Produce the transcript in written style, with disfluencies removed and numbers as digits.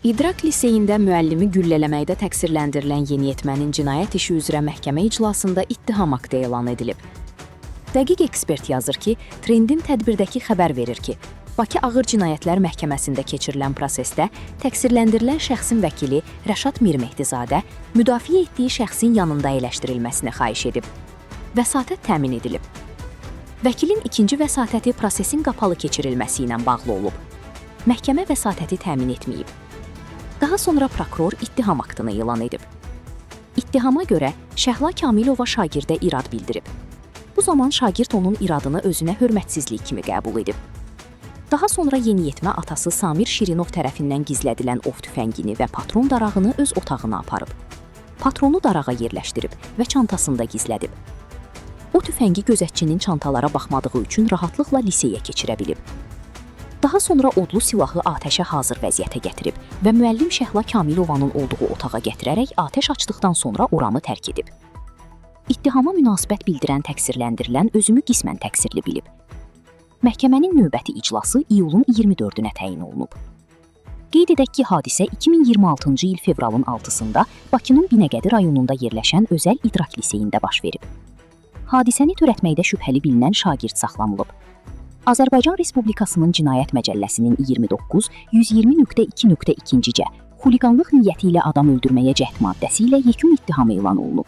İdrak liseyində müəllimi güllələməkdə təqsirləndirilən yeniyetmənin cinayət işi üzrə məhkəmə iclasında ittiham aktı elan edilib. Dəqiq ekspert yazır ki, Trendin tədbirdəki xəbər verir ki, Bakı Ağır Cinayətlər Məhkəməsində keçirilən prosesdə təqsirləndirilən şəxsin vəkili Rəşad Mirmehdizadə müdafiə etdiyi şəxsin yanında əyləşdirilməsini xahiş edib. Vəsatət təmin edilib. Vəkilin ikinci vəsatəti prosesin qapalı keçirilməsi ilə bağlı olub. Məhkəmə vəsatəti təmin etməyib. Daha sonra prokuror ittiham aktını elan edib. İttihama görə Şəhla Kamilova şagirdə irad bildirib. Bu zaman şagird onun iradını özünə hörmətsizlik kimi qəbul edib. Daha sonra yeniyetmə atası Samir Şirinov tərəfindən gizlədilən ov tüfəngini və patron darağını öz otağına aparıb. Patronu darağa yerləşdirib və çantasında gizlədib. O tüfəngi gözətçinin çantalara baxmadığı üçün rahatlıqla liseyə keçirə bilib. Daha sonra odlu silahı atəşə hazır vəziyyətə gətirib və müəllim Şəhla Kamilovanın olduğu otağa gətirərək atəş açdıqdan sonra oranı tərk edib. İttihama münasibət bildirən təqsirləndirilən özümü qismən təqsirli bilib. Məhkəmənin növbəti iclası iyulun 24-ünə təyin olunub. Qeyd edək ki, hadisə 2026-cı il fevralın 6-sında Bakının Binəqədi rayonunda yerləşən özəl idrak liseyində baş verib. Hadisəni törətməkdə şübhəli bilinən şagird saxlanılıb. Azərbaycan Respublikasının Cinayət Məcəlləsinin 29.120.2.2-cə xuliqanlıq niyyəti ilə adam öldürməyə cəhd maddəsi ilə yekun ittiham elan olunub.